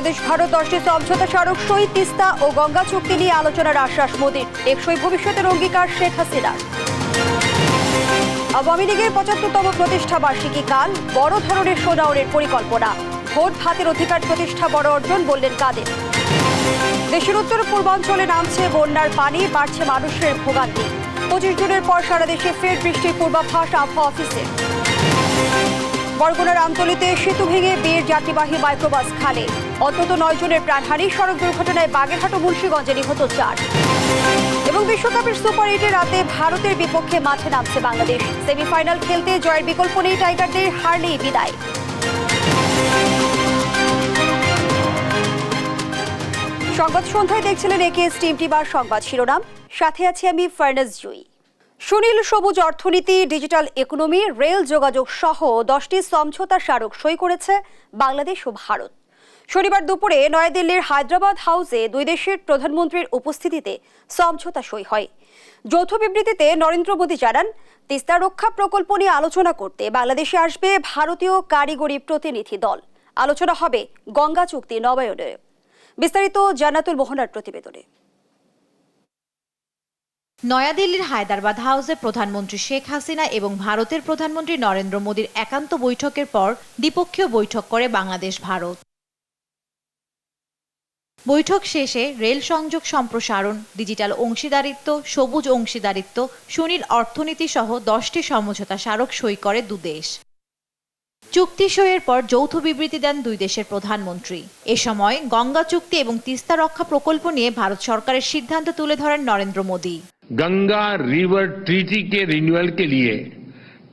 বাংলাদেশ ভারত 10টি সমঝোতা স্মারক সই, তিস্তা ও গঙ্গা চুক্তি নিয়ে আলোচনার আশ্বাস মোদির। টেকসই ভবিষ্যতের অঙ্গীকার শেখ হাসিনার। আওয়ামী লীগের 75তম প্রতিষ্ঠা বার্ষিকী কাল, বড় ধরনের শোডাউনের পরিকল্পনা। ভোট ভাতের অধিকার প্রতিষ্ঠা বড় অর্জন বললেন কাদের। দেশের উত্তর পূর্বাঞ্চলে নামছে বন্যার পানি, বাড়ছে মানুষের ভোগান্তি। 25 জুনের পর সারা দেশে ফের বৃষ্টির পূর্বাভাস আবহাওয়া অফিসের। বরগুনার আমতলীতে সেতু ভেঙে বীর যাত্রীবাহী মাইক্রোবাস খালে, অন্তত 9 জনের প্রাণহানি। সড়ক দুর্ঘটনায় বাগেরহাট ও মুন্সিগঞ্জে নিহত 4। এবং বিশ্বকাপের সুপার 8-এর রাতে ভারতের বিপক্ষে মাঠে নামছে বাংলাদেশ। সেমিফাইনাল খেলতে জয়ের বিকল্প নেই টাইগারদের, হারলেই বিদায়। সংবাদ সন্ধ্যায় দেখছিলেন একেএস টিম টিভার সংবাদ শিরোনাম, সাথে আছি আমি ফারনাজ জুই। সুনীল সবুজ অর্থনীতি, ডিজিটাল ইকোনমি, রেল যোগাযোগ সহ 10টি সমঝোতা স্মারক সই করেছে বাংলাদেশ ও ভারত। শনিবার দুপুরে নয়াদিল্লির হায়দ্রাবাদ হাউসে দুই দেশের প্রধানমন্ত্রীর উপস্থিতিতে সমঝোতা সই হয়। যৌথ বিবৃতিতে নরেন্দ্র মোদী জানান, তিস্তা রক্ষা প্রকল্প নিয়ে আলোচনা করতে বাংলাদেশে আসবে ভারতীয় কারিগরি প্রতিনিধি দল। আলোচনা হবে গঙ্গা চুক্তি নবায়নে। বিস্তারিত জান্নাতুল মোহনার প্রতিবেদনে। নয়াদিল্লির হায়দ্রাবাদ হাউসে প্রধানমন্ত্রী শেখ হাসিনা এবং ভারতের প্রধানমন্ত্রী নরেন্দ্র মোদীর একান্ত বৈঠকের পর দ্বিপক্ষীয় বৈঠক করে বাংলাদেশ ভারত। বৈঠক শেষে রেল সংযোগ সম্প্রসারণ, ডিজিটাল অংশীদারিত্ব, সবুজ অংশীদারিত্ব, সুনীল অর্থনীতি সহ 10টি সমঝোতা স্মারক সই করে দুদেশ। চুক্তি সইয়ের পর যৌথ বিবৃতি দেন দুই দেশের প্রধানমন্ত্রী। এ সময় গঙ্গা চুক্তি এবং তিস্তা রক্ষা প্রকল্প নিয়ে ভারত সরকারের সিদ্ধান্ত তুলে ধরেন নরেন্দ্র মোদী। गंगा रिवर ट्रीटी के रिन्यूअल के लिए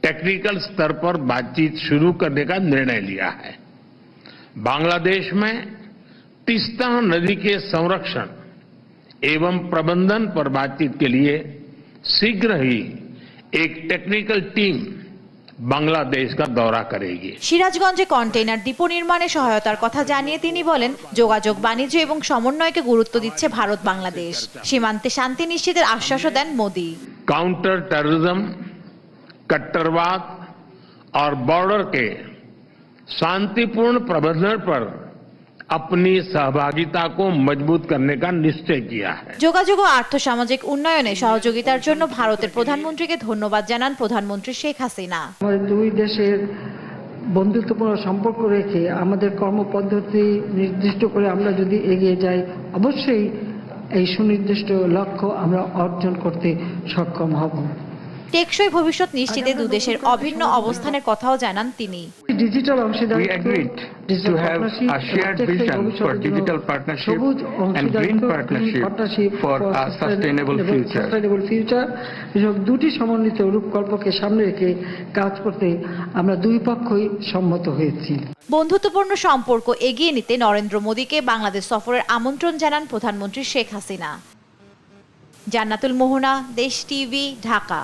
टेक्निकल स्तर पर बातचीत शुरू करने का निर्णय लिया है। बांग्लादेश में तीस्ता नदी के संरक्षण एवं प्रबंधन पर बातचीत के लिए शीघ्र ही एक टेक्निकल टीम বাংলাদেশ का दौरा करेगी। সিরাজগঞ্জে কন্টেইনার ডিপো নির্মাণে সহায়তার কথা জানিয়ে তিনি বলেন, যোগাযোগ, বাণিজ্য এবং সমন্বয়কে গুরুত্ব দিচ্ছে ভারত বাংলাদেশ। সীমান্তে শান্তি নিশ্চিতের আশ্বাসও দেন মোদী। काउंटर टेररिज्म, कट्टरवाद और बॉर्डर के शांतिपूर्ण प्रबंधन पर अपनी सहभागिता को मजबूत करने का निश्चय किया है। যোগাযোগ ও আর্থসামাজিক উন্নয়নে সহযোগিতার জন্য ভারতের প্রধানমন্ত্রীকে ধন্যবাদ জানান প্রধানমন্ত্রী শেখ হাসিনা। আমাদের দুই দেশের বন্ধুত্বপূর্ণ সম্পর্ক রেখে আমাদের কর্মপদ্ধতি নির্দিষ্ট করে আমরা যদি এগিয়ে যাই, অবশ্যই এই সুনির্দিষ্ট লক্ষ্য আমরা অর্জন করতে সক্ষম হব। টেকসই ভবিষ্যৎ নিশ্চিতে দুদেশের অভিন্ন অবস্থানের কথাও জানান তিনি। ডিজিটাল We অংশীদারিত্ব, agreed to have a shared vision for digital partnership and green partnership for a sustainable future. এসব দুটি সমন্বিত রূপকল্পকে সামনে রেখে কাজ করতে আমরা দুই পক্ষই সম্মত হয়েছি। বন্ধুত্বপূর্ণ সম্পর্ক এগিয়ে নিতে নরেন্দ্র মোদীকে বাংলাদেশ সফরের আমন্ত্রণ জানান প্রধানমন্ত্রী শেখ হাসিনা। জান্নাতুল মোহনা, দেশ টিভি, ঢাকা।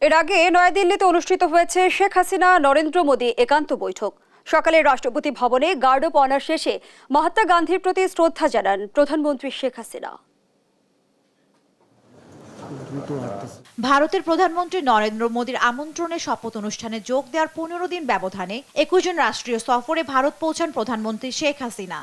এর আগে নয়াদিল্লিতে অনুষ্ঠিত হয়েছে শেখ হাসিনা নরেন্দ্র মোদী একান্ত বৈঠক। সকালে রাষ্ট্রপতি ভবনে গার্ড অফ অনার শেষে মহাত্মা গান্ধীর প্রতি শ্রদ্ধা জানান প্রধানমন্ত্রী শেখ হাসিনা। ভারতের প্রধানমন্ত্রী নরেন্দ্র মোদীর আমন্ত্রণে শপথ অনুষ্ঠানে যোগ দেওয়ার 15 দিন ব্যবধানে 21 জন রাষ্ট্রীয় সফরে ভারত পৌঁছান প্রধানমন্ত্রী শেখ হাসিনা।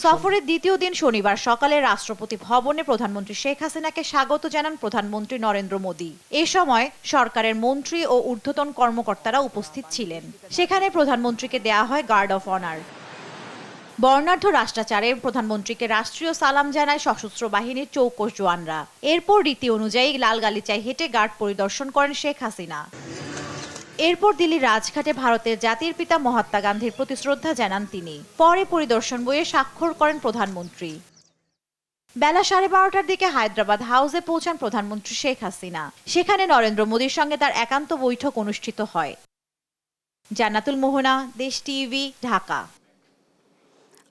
সফরের দ্বিতীয় দিন শনিবার সকালে রাষ্ট্রপতি ভবনে প্রধানমন্ত্রী শেখ হাসিনাকে স্বাগত জানান প্রধানমন্ত্রী নরেন্দ্র মোদী। এ সময় সরকারের মন্ত্রী ও ঊর্ধ্বতন কর্মকর্তারা উপস্থিত ছিলেন। সেখানে প্রধানমন্ত্রীকে দেয়া হয় গার্ড অফ অনার। বর্ণাঢ্য রাষ্ট্রাচারে প্রধানমন্ত্রীকে রাষ্ট্রীয় সালাম জানায় সশস্ত্র বাহিনীর চৌকস জওয়ানরা। এরপর রীতি অনুযায়ী লাল গালিচায় হেঁটে গার্ড পরিদর্শন করেন শেখ হাসিনা। এরপর দিল্লির রাজঘাটে ভারতের জাতির পিতা মহাত্মা গান্ধীর প্রতি শ্রদ্ধা জানান তিনি। পরে পরিদর্শন বইয়ে স্বাক্ষর করেন প্রধানমন্ত্রী। বেলা 12:30টার দিকে হায়দ্রাবাদ হাউসে পৌঁছান প্রধানমন্ত্রী শেখ হাসিনা। সেখানে নরেন্দ্র মোদীর সঙ্গে তার একান্ত বৈঠক অনুষ্ঠিত হয়। জান্নাতুল মোহনা, দেশ টিভি, ঢাকা।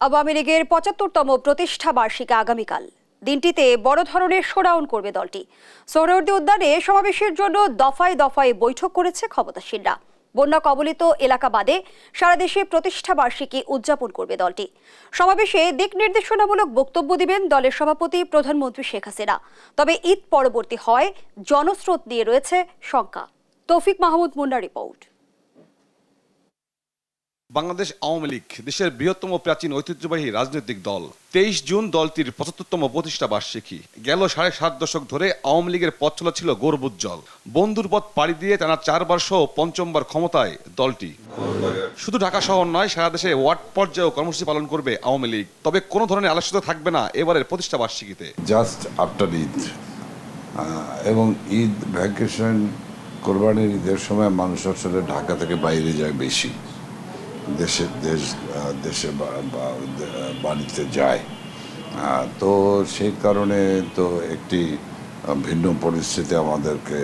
আওয়ামী লীগের 75তম প্রতিষ্ঠা বার্ষিকী আগামীকাল। দিনটিতে বড় ধরনের শোডাউন করবে দলটি। সোহরাওয়ার্দী উদ্যানে সমাবেশের জন্য দফায় দফায় বৈঠক করেছে ক্ষমতাসীনরা। বন্যা কবলিত এলাকা বাদে সারা দেশে প্রতিষ্ঠা বার্ষিকী উদযাপন করবে দলটি। সমাবেশে দিক নির্দেশনামূলক বক্তব্য দিবেন দলের সভাপতি প্রধানমন্ত্রী শেখ হাসিনা। তবে ঈদ পরবর্তী হয় জনস্রোত নিয়ে রয়েছে শঙ্কা। তৌফিক মাহমুদ মুন্নার রিপোর্ট। বাংলাদেশ আওয়ামী লীগ দেশের বৃহত্তম প্রাচীন ঐতিহ্যবাহী রাজনৈতিক দল। 23 জুন দলটির 75তম প্রতিষ্ঠা বার্ষিকী। গেল 7.5 দশক ধরে আওয়ামী লীগের পথ চলা ছিল গৌরবোজ্জ্বল। বন্ধুর পথ পাড়ি দিয়ে টানা 4 বার সহ পঞ্চমবার ক্ষমতায় দলটি। শুধু ঢাকা শহর নয়, সারা দেশে ওয়ার্ড পর্যায়েও কর্মসূচি পালন করবে আওয়ামী লীগ। তবে কোনো ধরনের আলস্যতা থাকবে না এবারের প্রতিষ্ঠা বার্ষিকীতে। জাস্ট আফটার ঈদ এবং ঈদ ভ্যাকেশন, কোরবানির ঈদের সময় মানুষ আসলে ঢাকা থেকে বাইরে যায় বেশি, দেশে বাড়িতে যায়। তো সেই কারণে তো একটি ভিন্ন পরিস্থিতি আমাদেরকে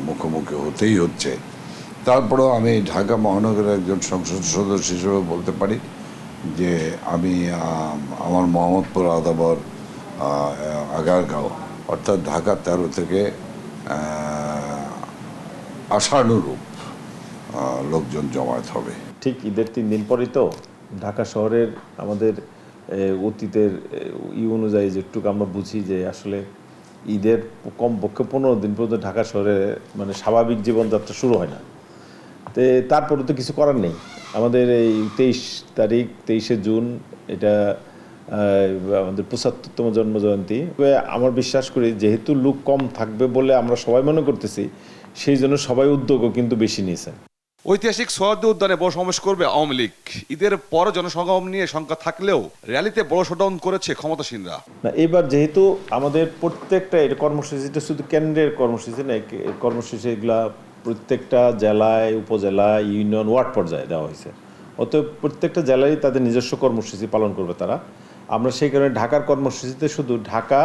মুখোমুখি হতেই হচ্ছে। তারপরেও আমি ঢাকা মহানগরের একজন সংসদ সদস্য হিসেবে বলতে পারি যে আমি আমার মোহাম্মদপুর, আদাবর, আগারগাঁও অর্থাৎ ঢাকা 13 থেকে আশানুরূপ লোকজন জমায়েত হবে। ঠিক ঈদের 3 দিন পরেই তো ঢাকা শহরের আমাদের অতীতের অনুযায়ী যেটুকু আমরা বুঝি যে আসলে ঈদের কমপক্ষে 15 দিন পর্যন্ত ঢাকা শহরে মানে স্বাভাবিক জীবনযাত্রা শুরু হয় না। তো তারপরে তো কিছু করার নেই। আমাদের এই 23 জুন এটা আমাদের 75তম জন্মজয়ন্তী। আমার বিশ্বাস করি যেহেতু লোক কম থাকবে বলে আমরা সবাই মনে করতেছি, সেই জন্য সবাই উদ্যোগও কিন্তু বেশি নিয়েছে। ঐতিহাসিক সোহরাওয়ার্দী উদ্যানে বড় সমাবেশ করবে আওয়ামী লীগ। ঈদের পর জনসমাগম নিয়ে শঙ্কা থাকলেও র্যালিতে বড় শোডাউন করেছে ক্ষমতাসীনরা। না, এবার যেহেতু আমাদের প্রত্যেকটা এটা কর্মসূচিটা শুধু কেন্দ্রের কর্মসূচি না, কর্মসূচিগুলা প্রত্যেকটা জেলায়, উপজেলায়, ইউনিয়ন, ওয়ার্ড পর্যায়ে দেওয়া হয়েছে। অতএব প্রত্যেকটা জেলায় তাদের নিজস্ব কর্মসূচি পালন করবে তারা। আমরা সেই কারণে ঢাকার কর্মসূচিতে শুধু ঢাকা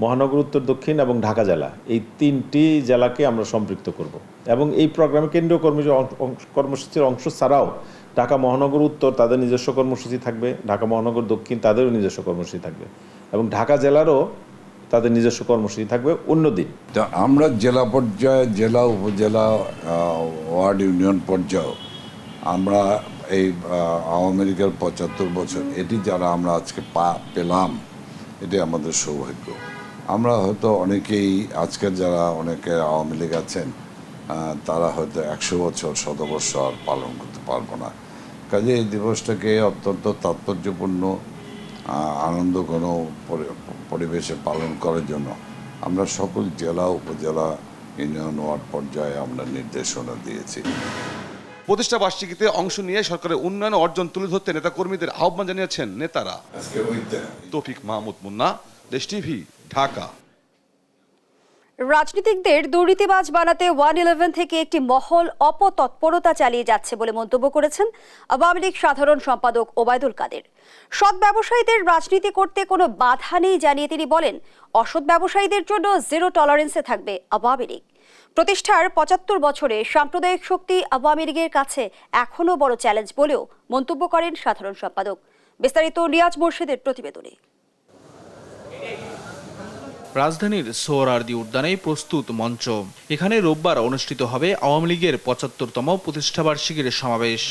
মহানগর, উত্তর, দক্ষিণ এবং ঢাকা জেলা, এই 3টি জেলাকে আমরা সম্পৃক্ত করব। এবং এই প্রোগ্রামে কেন্দ্রীয় কর্মসূচির অংশ ছাড়াও ঢাকা মহানগর উত্তর তাদের নিজস্ব কর্মসূচি থাকবে, ঢাকা মহানগর দক্ষিণ তাদেরও নিজস্ব কর্মসূচি থাকবে, এবং ঢাকা জেলারও তাদের নিজস্ব কর্মসূচি থাকবে অন্যদিন। আমরা জেলা পর্যায়ে, জেলা, উপজেলা, ওয়ার্ড, ইউনিয়ন পর্যায়ে আমরা এই আওয়ামী লীগের 75 বছর এটি যারা আমরা আজকে পেলাম, এটি আমাদের সৌভাগ্য। আমরা হয়তো অনেকেই আজকের যারা অনেকে আওয়ামী লীগ আছেন তারা হয়তো 100 বছর, 100 বছর আর পালন করতে পারবো না। কাজে এই দিবসটাকে অত্যন্ত তাৎপর্যপূর্ণ, আনন্দঘন পরিবেশে পালন করার জন্য আমরা সকল জেলা, উপজেলা, ইউনিয়ন, ওয়ার্ড পর্যায়ে আমরা নির্দেশনা দিয়েছি। প্রতিষ্ঠা বার্ষিকীতে অংশ নিয়ে সরকারের উন্নয়ন অর্জন তুলে ধরতে নেতাকর্মীদের আহ্বান জানিয়েছেন নেতারা। তৌফিক মাহমুদ মুন্না, দেশ টিভি, ঢাকা। রাজনীতিকদের দুর্নীতিবাজ বানাতে 111 থেকে একটি মহল অপতৎপরতা চালিয়ে যাচ্ছে বলে মন্তব্য করেছেন আওয়ামী লীগ সাধারণ সম্পাদক ওবায়দুল কাদের। সৎ ব্যবসায়ীদের রাজনীতি করতে কোনো বাধা নেই জানিয়ে তিনি বলেন, অসৎ ব্যবসায়ীদের জন্য জিরো টলারেন্সে থাকবে আওয়ামী লীগ। প্রতিষ্ঠার 75 বছরে সাম্প্রদায়িক শক্তি আওয়ামী লীগের কাছে এখনও বড় চ্যালেঞ্জ বলেও মন্তব্য করেন সাধারণ সম্পাদক। বিস্তারিত নিয়াজ মোর্শেদের প্রতিবেদনে। রাজধানীর সোহরাওয়ার্দী উদ্যানে প্রস্তুত মঞ্চ। এখানে রোববার অনুষ্ঠিত হবে আওয়ামী লীগের 75তম প্রতিষ্ঠাবার্ষিকীর সমাবেশ।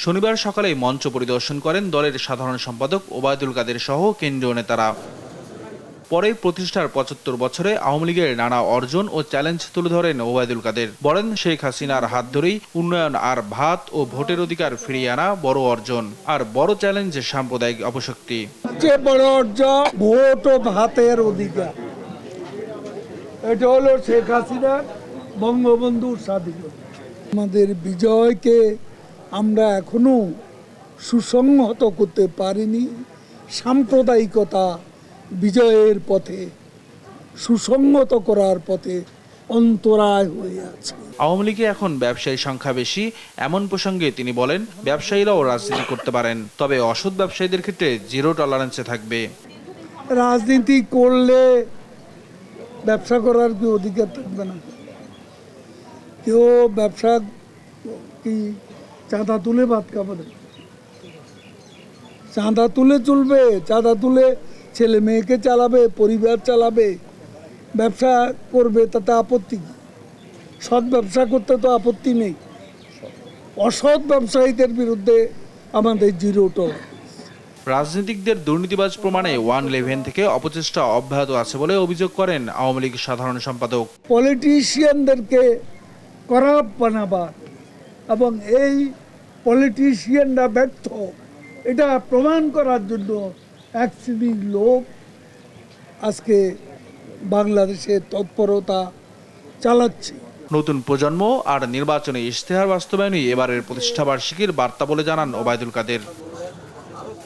শনিবার সকালে মঞ্চ পরিদর্শন করেন দলের সাধারণ সম্পাদক ওবায়দুল কাদের সহ কেন্দ্রীয় নেতারা। পরে প্রতিষ্ঠার 75 বছরে আওয়ামী লীগের নানা অর্জন ও চ্যালেঞ্জ তুলে ধরেন ওবায়দুল কাদের। বলেন, শেখ হাসিনার হাত ধরেই উন্নয়ন আর ভাত ও ভোটের অধিকার ফিরিয়ে আনা বড় অর্জন, আর বড় চ্যালেঞ্জ সাম্প্রদায়িক অপশক্তি। সবচেয়ে বড় অর্জন ভোট ও ভাতের অধিকার। এটা হলো শেখ হাসিনার, বঙ্গবন্ধুর স্বাধীনতা। আমাদের বিজয়কে আমরা এখনো সুসংহত করতে পারিনি। সাম্প্রদায়িকতা বিজয়ের পথে, সুসংহত করার পথে অন্তরায় হয়ে আছে। আওয়ামী লীগে এখন ব্যবসায়ী সংখ্যা বেশি, এমন প্রসঙ্গে তিনি বলেন, ব্যবসায়ীরাও রাজনীতি করতে পারেন, তবে অসৎ ব্যবসায়ীদের ক্ষেত্রে জিরো টলারেন্সে থাকবে। রাজনীতি করলে ব্যবসা করার কি অধিকার থাকবে না? কেউ ব্যবসা কি চাঁদা তুলে ভাত খাবে না? চাঁদা তুলে চলবে, চাঁদা তুলে ছেলে মেয়েকে চালাবে, পরিবার চালাবে, ব্যবসা করবে, তাতে আপত্তি কি? সৎ ব্যবসা করতে তো আপত্তি নেই। অসৎ ব্যবসায়ীদের বিরুদ্ধে আমাদের জিরো টলারেন্স। রাজনীতিকদের দুর্নীতিবাজ প্রমাণে 111 থেকে অপচেষ্টা অব্যাহত আছে বলে অভিযোগ করেন আওয়ামী লীগ সাধারণ সম্পাদক। পলিটিশিয়ানদেরকে করাপ্ট বানাবার এবং এই পলিটিশিয়ানরা ব্যর্থ এটা প্রমাণ করার জন্য এক শ্রেণীর লোক আজকে বাংলাদেশে তৎপরতা চালাচ্ছে। নতুন প্রজন্ম আর নির্বাচনী ইশতেহার বাস্তবায়নই এবারের প্রতিষ্ঠাবার্ষিকীর বার্তা বলে জানান ওবায়দুল কাদের।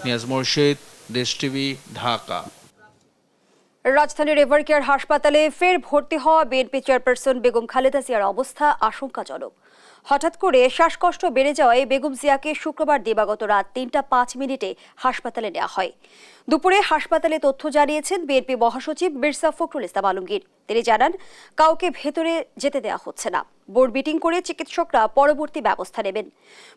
নিয়াজ মোর্শেদ, দেশ টিভি, ঢাকা। রাজধানীর এভারকেয়ার হাসপাতালে ফের ভর্তি হওয়া বিএনপি চেয়ারপারসন বেগম খালেদা জিয়ার অবস্থা আশঙ্কাজনক। হঠাৎ করে শ্বাসকষ্ট বেড়ে যাওয়ায় বেগম জিয়াকে শুক্রবার দিবাগত রাত ৩:০৫ হাসপাতালে নেওয়া হয়। দুপুরে হাসপাতালে তথ্য জানিয়েছেন বিএনপি মহাসচিব মির্জা ফখরুল ইসলাম আলমগীর। তিনি জানান, কাউকে ভেতরে যেতে দেওয়া হচ্ছে না। বোর্ড মিটিং করে চিকিৎসকরা পরবর্তী ব্যবস্থা নেবেন।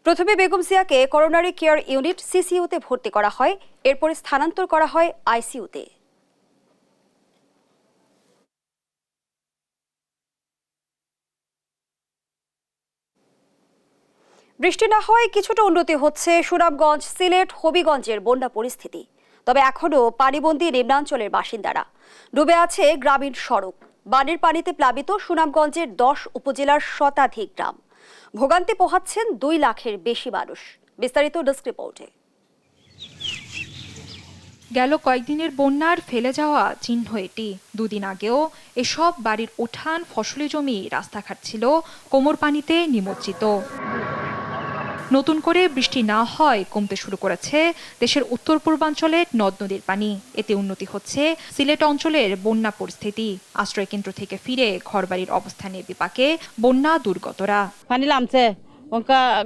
প্রথমে বেগম জিয়াকে করোনারি কেয়ার ইউনিট সিসিইউতে ভর্তি করা হয়, এরপরে স্থানান্তর করা হয় আইসিইউতে। বৃষ্টি না হওয়ায় কিছুটা উন্নতি হচ্ছে সুনামগঞ্জ, সিলেট, হবিগঞ্জের বন্যা পরিস্থিতি। তবে এখনও পানিবন্দী নিম্নাঞ্চলের বাসিন্দারা। ডুবে আছে গ্রামীণ সড়ক। বানের পানিতে প্লাবিত সুনামগঞ্জের 10 উপজেলার শতাধিক গ্রাম। ভোগান্তি পোহাচ্ছেন 2 লাখের বেশি মানুষ। বিস্তারিত ডেস্ক রিপোর্টে। গেল কয়েকদিনের বন্যার ফেলে যাওয়া চিহ্ন এটি। দুদিন আগেও এসব বাড়ির উঠান, ফসলি জমি, রাস্তাঘাট ছিল কোমর পানিতে নিমজ্জিত। নতুন করে বৃষ্টি না হয় কমতে শুরু করেছে দেশের উত্তর পূর্বাঞ্চলের নদ নদীর পানি। এতে উন্নতি হচ্ছে সিলেট অঞ্চলের বন্যা পরিস্থিতি। আশ্রয় কেন্দ্র থেকে ফিরে ঘরবাড়ির অবস্থানের বিপাকে বন্যা দুর্গতরা। পানি নামছে,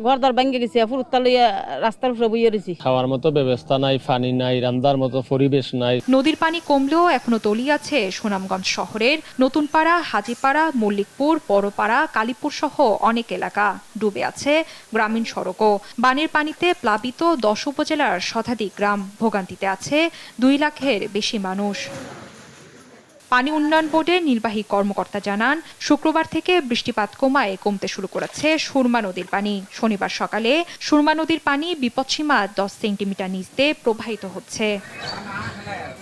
ঘরদার ভেঙে গেছে, ফুরুত্তা লইয়া রাস্তার উপরে বইয়ে রয়েছি। খাওয়ার মতো ব্যবস্থা নাই, পানি নাই, রান্নার মতো পরিবেশ নাই। নদীর পানি কমলেও এখনো তলিয়ে আছে সুনামগঞ্জ শহরের নতুনপাড়া, হাজীপাড়া, মল্লিকপুর, বড়পাড়া, কালীপুর সহ অনেক এলাকা। ডুবে আছে গ্রামীণ সড়কও। বানের পানিতে প্লাবিত 10 উপজেলার শতাধিক গ্রাম। ভোগান্তিতে আছে 2 লাখের বেশি মানুষ। পানি উন্নয়ন বোর্ডের নির্বাহী কর্মকর্তা জানান, শুক্রবার থেকে বৃষ্টিপাত কমতে শুরু করেছে সুরমা নদীর পানি। শনিবার সকালে সুরমা নদীর পানি বিপদসীমা 10 সেন্টিমিটার নিচ দিয়ে প্রবাহিত হচ্ছে।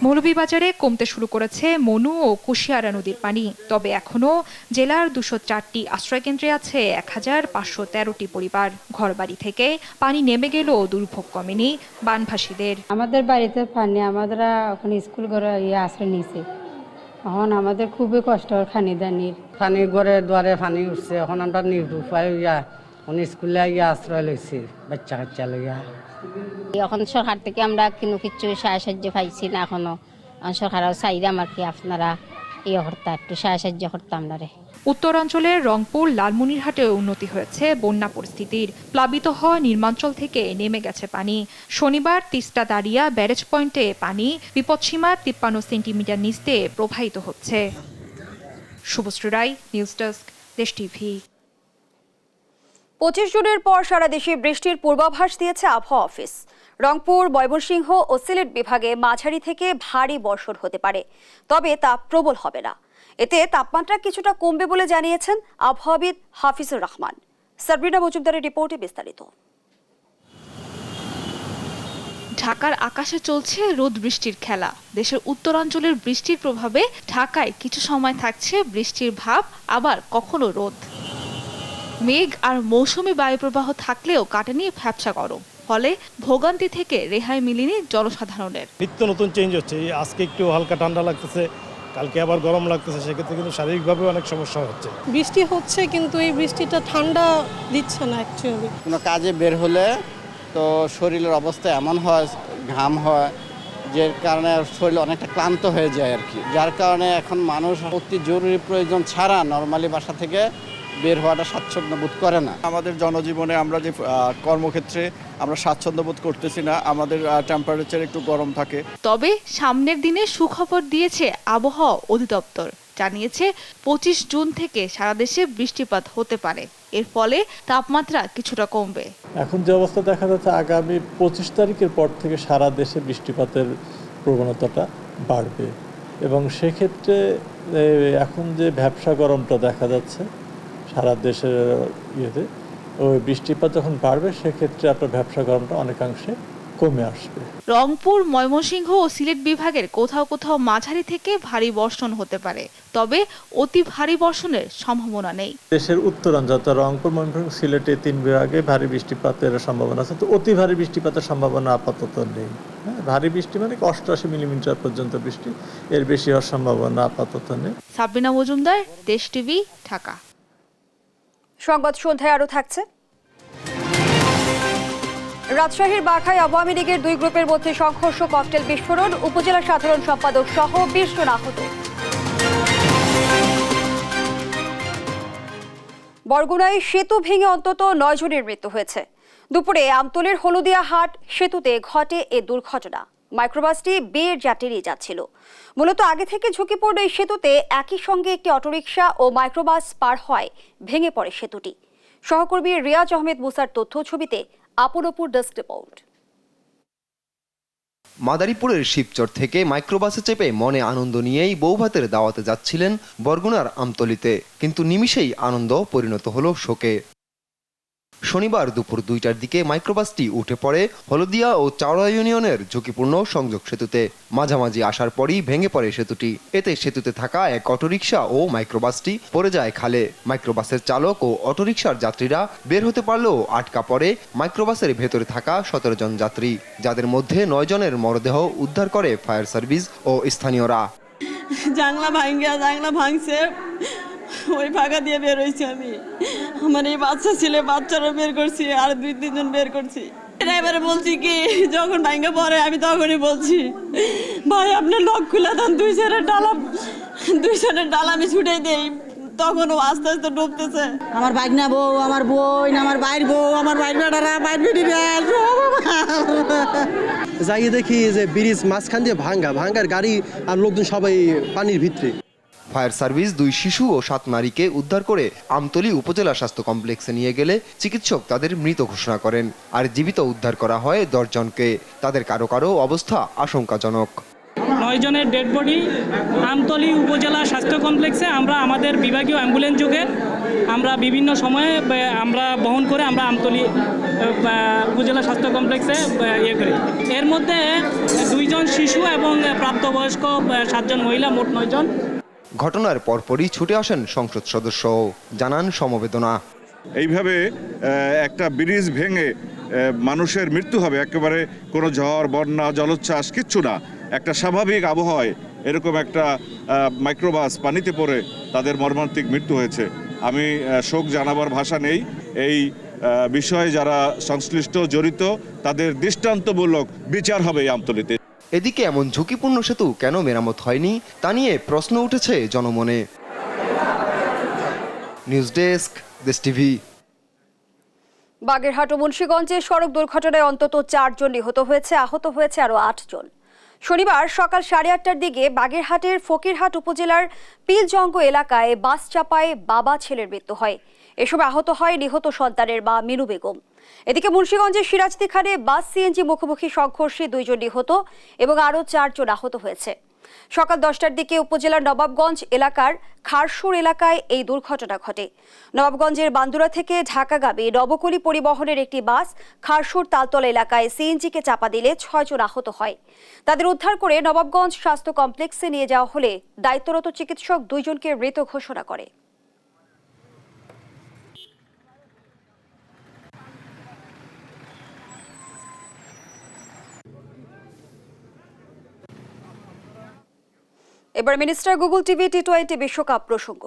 মৌলভীবাজারে কমতে শুরু করেছে মনু ও কুশিয়ারা নদীর পানি। তবে এখনও জেলার 204টি আশ্রয়কেন্দ্রে আছে 1513টি পরিবার। ঘরবাড়ি থেকে পানি নেমে গেলেও দুর্ভোগ কমেনি বানভাসীদের। আমাদের বাড়িতে পানি, আমরা ওখানে স্কুল ঘরে আশ্রয় নিয়েছি। এখন আমাদের খুবই কষ্ট, খানি দানির পানি ঘরে দুয়ারে পানি উঠছে। এখন আমরা নিরুপায় স্কুলে আশ্রয় লইছি বাচ্চা কাচ্চা লইয়া। এখন সরকার থেকে আমরা কোনো কিছু সাহায্য পাইছি না এখনো। সরকারও চাইলে আমার কি আপনারা একটু সাহায্য করতাম না রে। উত্তরাঞ্চলের রংপুর, লালমনিরহাটে উন্নতি হয়েছে বন্যা পরিস্থিতির। প্লাবিত হওয়া নির্মাঞ্চল থেকে নেমে গেছে পানি। শনিবার তিস্তা দাঁড়িয়া ব্যারেজ পয়েন্টে পানি বিপদসীমা 53 সেন্টিমিটার নিচ দিয়ে প্রবাহিত হচ্ছে। শুভশ্রী রায়, নিউজ ডেস্ক, দেশ টিভি। 25 জুনের পর সারা দেশে বৃষ্টির পূর্বাভাস দিয়েছে আবহাওয়া অফিস। রংপুর, ময়মনসিংহ ও সিলেট বিভাগে মাঝারি থেকে ভারী বর্ষণ হতে পারে, তবে তা প্রবল হবে না। এতে তাপমাত্রা কিছুটা কমবে বলে জানিয়েছেন আবহাওয়াবিদ হাফিজুর রহমান। সাবরিনা মজুমদারের রিপোর্টে বিস্তারিত। ঢাকার আকাশে চলছে রোদ বৃষ্টির খেলা। দেশের উত্তরাঞ্চলের বৃষ্টির প্রভাবে ঢাকায় কিছু সময় থাকছে বৃষ্টির ভাব, আবার কখনো রোদ। মেঘ আর মৌসুমী বায়ুপ্রবাহ থাকলেও কাটেনি ভ্যাপসা গরম। ফলে ভোগান্তি থেকে রেহাই মিলেনি জনসাধারণের। নিত্য নতুন চেঞ্জ হচ্ছে। আজকে একটু হালকা ঠান্ডা লাগতেছে, কালকে আবার গরম লাগতেছে। সেক্ষেত্রে কিন্তু শারীরিকভাবে অনেক সমস্যা হচ্ছে। বৃষ্টি হচ্ছে কিন্তু এই বৃষ্টিটা ঠান্ডা দিচ্ছে না। অ্যাকচুয়ালি কোনো কাজে বের হলে তো শরীরের অবস্থা এমন হয়, ঘাম হয়, যে কারণে শরীর অনেকটা ক্লান্ত হয়ে যায় আর কি। যার কারণে এখন মানুষ অতি জরুরি প্রয়োজন ছাড়া নর্মালি বাসা থেকে বের হওয়াটা স্বাচ্ছন্দ্য বোধ করে না। আমাদের জনজীবনে আমরা যে কর্মক্ষেত্রে আমরা স্বাচ্ছন্দ্য বোধ করতেছি না। আমাদের টেম্পারেচার একটু গরম থাকে। তবে সামনের দিনে সুখবর দিয়েছে আবহাওয়া অধিদপ্তর। জানিয়েছে 25 জুন থেকে সারা দেশে বৃষ্টিপাত হতে পারে। এর ফলে তাপমাত্রা কিছুটা কমবে। এখন যে অবস্থা দেখা যাচ্ছে, আগামী 25 তারিখের পর থেকে সারা দেশে বৃষ্টিপাতের প্রবণতাটা বাড়বে এবং সেক্ষেত্রে এখন যে ভ্যাপসা গরমটা দেখা যাচ্ছে সারা দেশের ইয়েতে, ওই বৃষ্টিপাত যখন বাড়বে সেক্ষেত্রে আপনার ভ্যাপসা গরমটা অনেকাংশে কমে আসবে। রংপুর, ময়মনসিংহ ও সিলেট বিভাগের কোথাও কোথাও মাঝারি থেকে ভারী বর্ষণ হতে পারে, তবে অতি ভারী বর্ষণের সম্ভাবনা নেই। দেশের উত্তরাঞ্চল রংপুর, ময়মনসিংহ, সিলেটে 3 বিভাগে ভারী বৃষ্টিপাতের সম্ভাবনা আছে, তো অতি ভারী বৃষ্টিপাতের সম্ভাবনা আপাতত নেই। ভারী বৃষ্টি মানে 88 মিলিমিটার পর্যন্ত বৃষ্টি, এর বেশি হওয়ার সম্ভাবনা আপাতত নেই। সাবিনা মজুমদার, দেশ টিভি, ঢাকা। সংবাদ সন্ধ্যায় আরো থাকছে। রাজশাহীর বাঘায় আওয়ামী লীগের 2 গ্রুপের মধ্যে সংঘর্ষ, ককটেল বিস্ফোরণ, উপজেলা সাধারণ সম্পাদক সহ 20 জন আহত। বরগুনায় সেতু ভেঙে অন্তত 9 জনের মৃত্যু হয়েছে। দুপুরে আমতলীর হলদিয়া হাট সেতুতে ঘটে এ দুর্ঘটনা। মাইক্রোবাসটি বিয়ের যাত্রী নিয়ে যাচ্ছিল। মূলত আগে থেকে ঝুঁকিপূর্ণ এই সেতুতে একই সঙ্গে একটি অটোরিকশা ও মাইক্রোবাস পার হয় ভেঙে পড়ে সেতুটি। সহকর্মী রিয়াজ আহমেদ মুসার তথ্য ছবিতে আপুনপুর ডেস্ক রিপোর্ট। মাদারীপুরের শিবচর থেকে মাইক্রোবাসে চেপে মনে আনন্দ নিয়েই বৌভাতের দাওয়াতে যাচ্ছিলেন বরগুনার আমতলীতে, কিন্তু নিমিষেই আনন্দ পরিণত হলো শোকে। শনিবার দুপুর 2টার দিকে মাইক্রোবাসটি উঠে পড়ে হলদিয়া ও চাওড়া ইউনিয়নের ঝুঁকিপূর্ণ সংযোগ সেতুতে। মাঝামাঝি আসার পরই ভেঙে পড়ে সেতুটি। এতে সেতুতে থাকা এক অটোরিকশা ও মাইক্রোবাসটি পড়ে যায় খালে। মাইক্রোবাসের চালক ও অটোরিকশার যাত্রীরা বের হতে পারলেও আটকা পড়ে মাইক্রোবাসের ভেতরে থাকা 17 জন যাত্রী, যাদের মধ্যে 9 জনের মরদেহ উদ্ধার করে ফায়ার সার্ভিস ও স্থানীয়রা। জাংলা ভাঙছে, ওই ফাঁকা দিয়ে বের হয়েছি আমি। আমার এই বাচ্চা ছেলে, বাচ্চারও বের করছি, আর 2-3 জন বের করছি। এবারে বলছি কি, যখন ভাঙা পড়ে আমি তখনই বলছি, ভাই আপনার লক খুলে দেন, 2 সেটের ডাল আমি ছুটে দেই। তখন ও আস্তে আস্তে ডুবতেছে। আমার ভাগনা বউ, আমার বোন, আমার ভাইয়ের বউ, আমার ভাইয়ের বেটারা, ভাইয়ের বেটিরা যাই দেখি যে ব্রিজ মাঝখান দিয়ে ভাঙ্গার গাড়ি আর লোকজন সবাই পানির ভিতরে। ফায়ার সার্ভিস 2 শিশু ও 7 নারীকে উদ্ধার করে আমতলী উপজেলা স্বাস্থ্য কমপ্লেক্সে নিয়ে গেলে চিকিৎসক তাদের মৃত ঘোষণা করেন। আর জীবিত উদ্ধার করা হয় 10 জনকে। তাদের কারো অবস্থা আশঙ্কাজনক। 9 জনের ডেড বডি আমতলী উপজেলা স্বাস্থ্য কমপ্লেক্সে আমরা আমাদের বিভাগীয় অ্যাম্বুলেন্স যোগে আমরা বিভিন্ন সময়ে আমরা বহন করে আমরা আমতলী উপজেলা স্বাস্থ্য কমপ্লেক্সে করি। এর মধ্যে 2 জন শিশু এবং প্রাপ্তবয়স্ক 7 জন মহিলা, মোট 9 জন। ঘটনার পরপরই ছুটে আসেন সংসদ সদস্য, জানান সমবেদনা। এইভাবে একটা ব্রিজ ভেঙে মানুষের মৃত্যু হবে, একেবারে কোনো ঝড়, বন্যা, জলোচ্ছ্বাস কিচ্ছু না, একটা স্বাভাবিক আবহাওয়ায় এরকম একটা মাইক্রোবাস পানিতে পড়ে তাদের মর্মান্তিক মৃত্যু হয়েছে। আমি শোক জানাবার ভাষা নেই। এই বিষয়ে যারা সংশ্লিষ্ট, জড়িত, তাদের দৃষ্টান্তমূলক বিচার হবে এই আমতলীতে। এদিকে এমন ঝুঁকিপূর্ণ সেতু কেন মেরামত হয়নি তা নিয়ে প্রশ্ন উঠেছে জনমনে। নিউজ ডেস্ক, দেশ টিভি। বাগেরহাট ও মুন্সিগঞ্জে সড়ক দুর্ঘটনায় অন্তত 4 জন নিহত হয়েছে, আহত হয়েছে আরো 8 জন। শনিবার সকাল 8:30টার দিকে বাগেরহাটের ফকিরহাট উপজেলার পিলজঙ্গ এলাকায় বাস চাপায় বাবা ছেলের মৃত্যু হয়। এ সময় আহত হয় নিহত সন্তানের মা মিনু বেগম। এদিকে মুন্সিগঞ্জের সিরাজদিখানে বাস সিএনজি মুখোমুখি সংঘর্ষে 2 জন নিহত এবং আরও 4 জন আহত হয়েছে। সকাল 10টার দিকে উপজেলার নবাবগঞ্জ এলাকার খারসুর এলাকায় এই দুর্ঘটনা ঘটে। নবাবগঞ্জের বান্দুরা থেকে ঢাকাগামী নবকলি পরিবহনের একটি বাস খারসুর তালতলা এলাকায় সিএনজিকে চাপা দিলে 6 জন আহত হয়। তাদের উদ্ধার করে নবাবগঞ্জ স্বাস্থ্য কমপ্লেক্সে নিয়ে যাওয়া হলে দায়িত্বরত চিকিৎসক 2 জনকে মৃত ঘোষণা করে। এবার মিনিস্টার গুগল টিভি টি20 বিশ্বকাপ প্রসঙ্গ।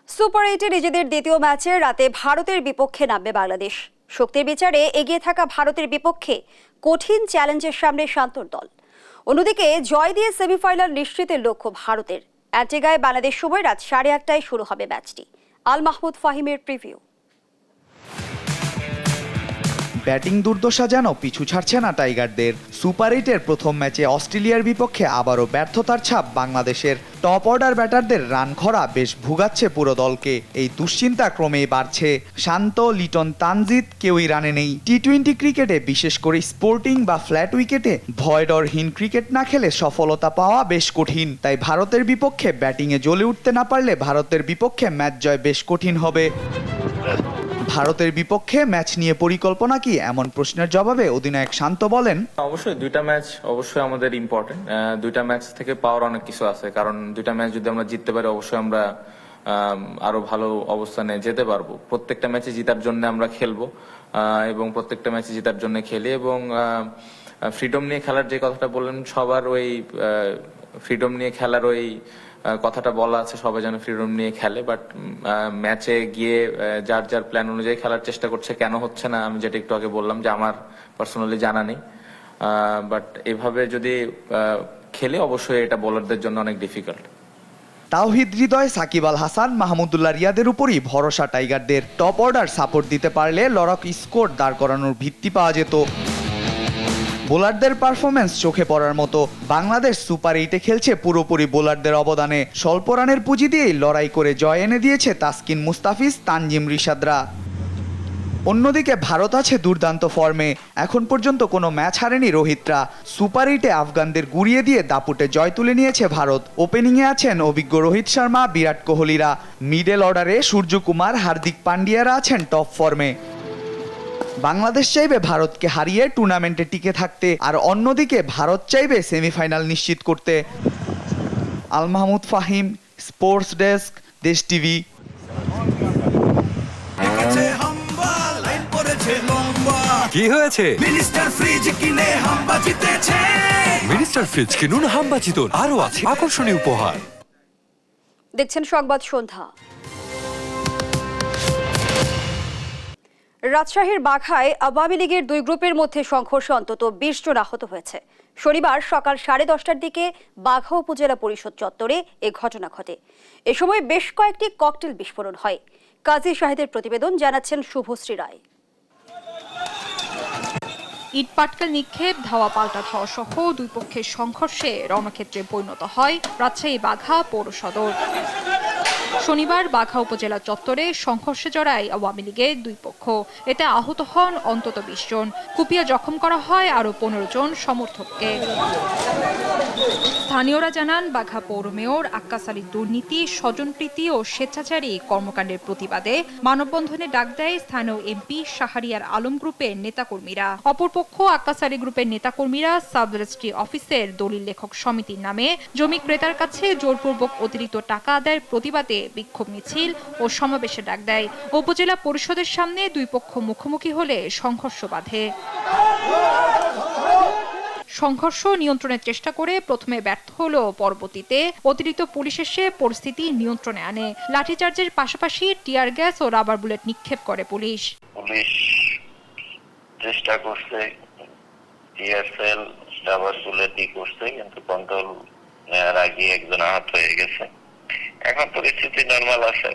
সুপার 8-এ নিজেদের দ্বিতীয় ম্যাচে রাতে ভারতের বিপক্ষে নামবে বাংলাদেশ। শক্তির বিচারে এগিয়ে থাকা ভারতের বিপক্ষে কঠিন চ্যালেঞ্জের সামনে শান্তর দল। অন্যদিকে জয় দিয়ে সেমিফাইনাল নিশ্চিতের লক্ষ্য ভারতের। অ্যান্টিগায় বাংলাদেশ সময় রাত 8:30টায় শুরু হবে ম্যাচটি। আল মাহমুদ ফাহিমের প্রিভিউ। ব্যাটিং দুর্দশা যেন পিছু ছাড়ছে না টাইগারদের। সুপার 8-এর প্রথম ম্যাচে অস্ট্রেলিয়ার বিপক্ষে আবারও ব্যর্থতার ছাপ বাংলাদেশের। টপ অর্ডার ব্যাটারদের রান খরা বেশ ভুগাচ্ছে পুরো দলকে। এই দুশ্চিন্তা ক্রমেই বাড়ছে। শান্ত, লিটন, তানজিদ কেউই রানে নেই। টি-20 ক্রিকেটে বিশেষ করে স্পোর্টিং বা ফ্ল্যাট উইকেটে ভয়ডরহীন ক্রিকেট না খেলে সফলতা পাওয়া বেশ কঠিন। তাই ভারতের বিপক্ষে ব্যাটিংয়ে জ্বলে উঠতে না পারলে ভারতের বিপক্ষে ম্যাচ জয় বেশ কঠিন হবে। ভারতের বিপক্ষে ম্যাচ নিয়ে পরিকল্পনা কি, এমন প্রশ্নের জবাবে অধিনায়ক শান্ত বলেন, অবশ্যই দুইটা ম্যাচ অবশ্যই আমাদের ইম্পর্টেন্ট। দুইটা ম্যাচ থেকে পাওয়ার অনেক কিছু আছে, কারণ দুইটা ম্যাচ যদি আমরা জিততে পারি অবশ্যই আমরা আরো ভালো অবস্থানে যেতে পারবো। প্রত্যেকটা ম্যাচে জেতার জন্য আমরা খেলবো এবং প্রত্যেকটা ম্যাচে জেতার জন্য খেলি এবং ফ্রিডম নিয়ে খেলার যে কথাটা বললেন, সবার ওই ফ্রিডম নিয়ে খেলার ওই কথাটা বলা আছে, সবাই যেন ফ্রিডম নিয়ে খেলে। বাট ম্যাচে গিয়ে যার যার প্ল্যান অনুযায়ী খেলার চেষ্টা করছে। কেন হচ্ছে না, আমি যেটা একটু আগে বললাম যে আমার পার্সোনালি জানা নেই। বাট এভাবে যদি খেলে অবশ্যই এটা বোলারদের জন্য অনেক ডিফিকাল্ট। তাওহিদ হৃদয়, সাকিব আল হাসান, মাহমুদুল্লাহ রিয়াদের উপরই ভরসা টাইগারদের। টপ অর্ডার সাপোর্ট দিতে পারলে লড়াক স্কোর দাঁড় করানোর ভিত্তি পাওয়া যেত। বোলারদের পারফরমেন্স চোখে পড়ার মতো। বাংলাদেশ সুপার 8-এ খেলছে পুরোপুরি বোলারদের অবদানে। স্বল্প রানের পুঁজি দিয়েই লড়াই করে জয় এনে দিয়েছে তাসকিন, মুস্তাফিজ, তানজিম, রিশাদরা। অন্যদিকে ভারত আছে দুর্দান্ত ফর্মে। এখন পর্যন্ত কোনো ম্যাচ হারেনি রোহিতরা। সুপার 8-এ আফগানদের গুড়িয়ে দিয়ে দাপুটে জয় তুলে নিয়েছে ভারত। ওপেনিংয়ে আছেন অভিজ্ঞ রোহিত শর্মা, বিরাট কোহলিরা। মিডল অর্ডারে সূর্যকুমার, হার্দিক পান্ডিয়ারা আছেন টপ ফর্মে। বাংলাদেশ চাইবে ভারতকে হারিয়ে টুর্নামেন্টে টিকে থাকতে, আর অন্যদিকে ভারত চাইবে সেমিফাইনাল নিশ্চিত করতে। আল মাহমুদ ফাহিম, স্পোর্টস ডেস্ক, দেশ টিভি। কি হয়েছে? মিনিস্টার ফ্রিজ কিনে হাম্বা জিতেছে। মিনিস্টার ফ্রিজ কিনুন, হাম্বা জিতুন, আরো আছে আকর্ষণীয় উপহার। দেখছেন সংবাদ সন্ধ্যা। রাজশাহীর বাঘায় আওয়ামী লীগের দুই গ্রুপের মধ্যে সংঘর্ষে অন্তত 20 জন আহত হয়েছে। শনিবার সকাল 10:30টার দিকে বাঘা উপজেলা পরিষদ চত্বরে এ ঘটনা ঘটে। এ সময় বেশ কয়েকটি ককটেল বিস্ফোরণ হয়। কাজী শাহিদের প্রতিবেদন, জানাচ্ছেন শুভশ্রী রায়। ইট পাটকেল নিক্ষেপ, ধাওয়া পাল্টা ধাওয়া সহ দুই পক্ষের সংঘর্ষে রণক্ষেত্রে পরিণত হয় রাজশাহী বাঘা পৌর সদর। শনিবার বাঘা উপজেলা চত্বরে সংঘর্ষে জড়ায় আওয়ামী লীগের দুই পক্ষ। এতে আহত হন অন্তত 20 জন। কুপিয়ে জখম করা হয় আরো 15 জন সমর্থককে। স্থানীয়রা জানান, বাঘা পৌর মেয়র আক্কাস আলীর দুর্নীতি, স্বজনপ্রীতি ও স্বেচ্ছাচারী কর্মকাণ্ডের প্রতিবাদে মানববন্ধনে ডাক দেয় স্থানীয় এমপি শাহরিয়ার আলম গ্রুপের নেতাকর্মীরা। অপরপক্ষ আক্কাস আলী গ্রুপের নেতাকর্মীরা সাব রেজিস্ট্রি অফিসের দলিল লেখক সমিতির নামে জমি ক্রেতার কাছে জোরপূর্বক অতিরিক্ত টাকা আদায়ের প্রতিবাদে বিক্ষোভ মিছিল ও সমাবেশে ডাক দেয়। উপজেলা পরিষদের সামনে দুই পক্ষ মুখোমুখি হলে সংঘর্ষ বাধে। সংঘর্ষ নিয়ন্ত্রণের চেষ্টা করে প্রথমে ব্যর্থ হলেও পরবর্তীতে অতিরিক্ত পুলিশ এসে পরিস্থিতি নিয়ন্ত্রণে আনে। লাঠিচার্জের পাশাপাশি টিয়ার গ্যাস ও রাবার বুলেট নিক্ষেপ করে পুলিশ। চেষ্টা করছে, টিয়ার সেল, রাবার বুলেট করছে, কিন্তু কন্ট্রোল নেওয়ার আগে একজন আহত হয়ে গেছে। এখন পরিস্থিতি নরমাল আছে,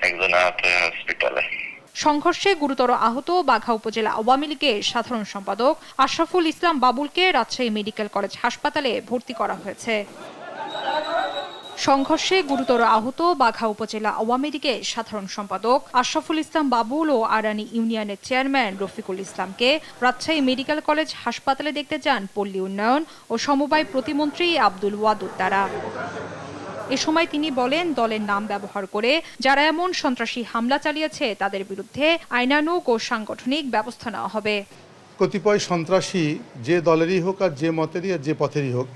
একজন আহত হয়ে হসপিটালে। সংঘর্ষে গুরুতর আহত বাঘা উপজেলা আওয়ামী লীগের সাধারণ সম্পাদক আশরাফুল ইসলাম বাবুলকে রাজশাহী মেডিকেল কলেজ হাসপাতালে ভর্তি করা হয়েছে। সংঘর্ষে গুরুতর আহত বাঘা উপজেলা আওয়ামী লীগের সাধারণ সম্পাদক আশরাফুল ইসলাম বাবুল ও আরানি ইউনিয়নের চেয়ারম্যান রফিকুল ইসলামকে রাজশাহী মেডিকেল কলেজ হাসপাতালে দেখতে যান পল্লী উন্নয়ন ও সমবায় প্রতিমন্ত্রী আব্দুল ওয়াদুদ দ্বারা। এ সময় তিনি বলেন, দলের নাম ব্যবহার করে যারা এমন সন্ত্রাসী হামলা চালিয়েছে তাদের বিরুদ্ধে আইনানুগ ও সাংগঠনিক ব্যবস্থা নেওয়া হবে। কতিপয় সন্ত্রাসী যে দলেরই হোক আর যে মতেরই আর যে পথেরই হোক,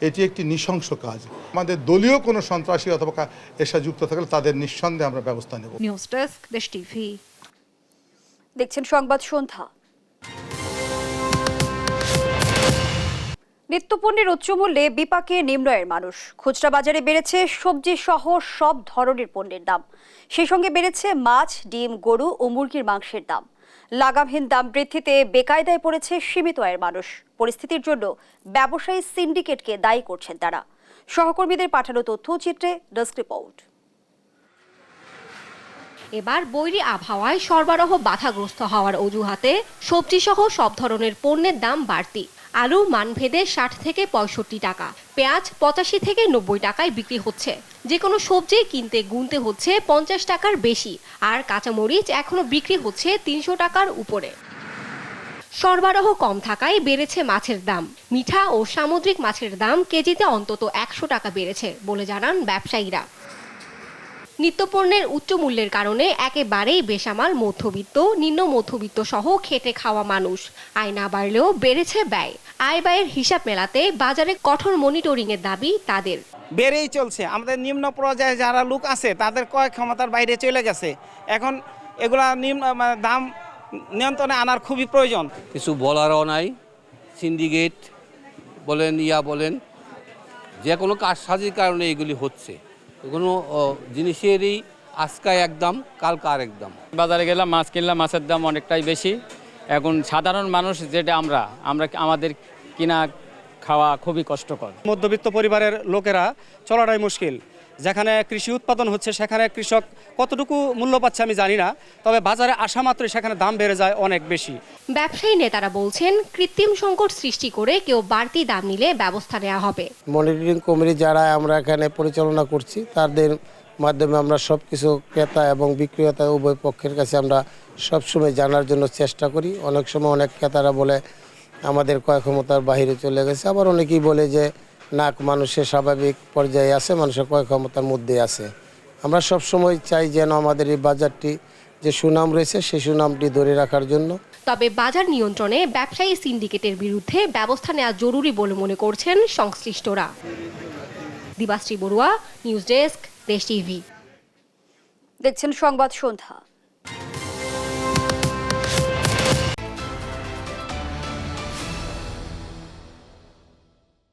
এটি একটি নৃশংস কাজ। আমাদের দলীয় কোনো সন্ত্রাসী অথবা এর সাথে যুক্ত থাকলে তাদের নিঃসন্দেহে আমরা ব্যবস্থা নেব। নিউজ ডেস্ক, দেশ টিভি। দেখছেন সংবাদ সন্ধ্যা। নিত্যপণ্যের উচ্চমূল্যে বিপাকে নিম্নয়ের মানুষ। খুচরা বাজারে বেড়েছে সবজি সহ সব ধরনের পণ্যের দাম। সেই সঙ্গে বেড়েছে মাছ, ডিম, গরু ও মুরগির মাংসের দাম। লাগামহীন দাম বৃদ্ধিতে বেকায়দায় পড়েছে সীমিত আয়ের মানুষ। পরিস্থিতির জন্য ব্যবসায়ী সিন্ডিকেটকে দায়ী করছেন তারা। সহকর্মীদের পাঠানো তথ্যচিত্রে ডেস্ক রিপোর্ট। এবার বৈরী আবহাওয়ায় সরবরাহ বাধাগ্রস্ত হওয়ার অজুহাতে সবজিসহ সব ধরনের পণ্যের দাম বাড়তি। আলু মানভেদে 60 থেকে 65 টাকা, পেঁয়াজ 85 থেকে 90 টাকায় বিক্রি হচ্ছে। যে কোনো সবজি কিনতে গুনতে হচ্ছে 50 টাকার বেশি, আর কাঁচামরিচ এখনো বিক্রি হচ্ছে 300 টাকার উপরে। সরবরাহ কম থাকায় বেড়েছে মাছের দাম। মিঠা ও সামুদ্রিক মাছের দাম কেজিতে অন্তত 100 টাকা বেড়েছে বলে জানান ব্যবসায়ীরা। নিত্যপণ্যের উচ্চ মূল্যের কারণে একেবারেই বেসামাল মধ্যবিত্ত, নিম্ন মধ্যবিত্ত সহ খেটে খাওয়া মানুষ। আয় না বাড়লেও বেড়েছে ব্যয়। আয় ব্যয়ের হিসাব মেলাতে বাজারে কঠোর মনিটরিংয়ের দাবি তাদের। বেড়েই চলছে। আমাদের নিম্ন পর্যায়ে যারা লোক আছে তাদের ক্রয় ক্ষমতার বাইরে চলে গেছে। এখন এগুলা দাম নিয়ন্ত্রণে আনার খুবই প্রয়োজন। কিছু বলারও নাই। সিন্ডিকেট বলেন, বলেন, যে কোনো কারসাজির কারণে এগুলি হচ্ছে। কোনো জিনিসেরই আজকায় একদম, কালকে আর একদম। বাজারে গেলাম, মাছ কিনলাম, মাছের দাম অনেকটাই বেশি। এখন সাধারণ মানুষ যেটা আমরা আমাদের কিনা খাওয়া খুবই কষ্টকর। মধ্যবিত্ত পরিবারের লোকেরা চলাটাই মুশকিল। যেখানে কৃষি উৎপাদন হচ্ছে সেখানে কৃষক কতটুকু মূল্য পাচ্ছে আমি জানি না, তবে বাজারে আসা মাত্রই সেখানে দাম বেড়ে যায় অনেক বেশি। ব্যবসায়ী নেতারা বলছেন, কৃত্রিম সংকট সৃষ্টি করে কেউ বাড়তি দাম নিলে ব্যবস্থা নেওয়া হবে। মনিটরিং কমিটি যারা আমরা এখানে পরিচালনা করছি তাদের মাধ্যমে আমরা সব কিছু ক্রেতা এবং বিক্রেতা উভয় পক্ষের কাছে আমরা সবসময় জানার জন্য চেষ্টা করি। অনেক সময় অনেক ক্রেতারা বলে আমাদের ক্রয় ক্ষমতার বাইরে চলে গেছে, আবার অনেকেই বলে যে না, মানুষের স্বাভাবিক পর্যায়ে আছে, মানুষের ক্রয় ক্ষমতার মধ্যে আছে। আমরা সবসময় চাই যেন আমাদের এই বাজারটি যে সুনাম রয়েছে সেই সুনামটি ধরে রাখার জন্য। তবে বাজার নিয়ন্ত্রণে ব্যবসায়ী সিন্ডিকেটের বিরুদ্ধে ব্যবস্থা নেওয়া জরুরি বলে মনে করছেন সংশ্লিষ্টরা। দিবাশ্রী বড়ুয়া, নিউজ ডেস্ক, দেশ টিভি। দেখছেন সংবাদ সন্ধ্যা।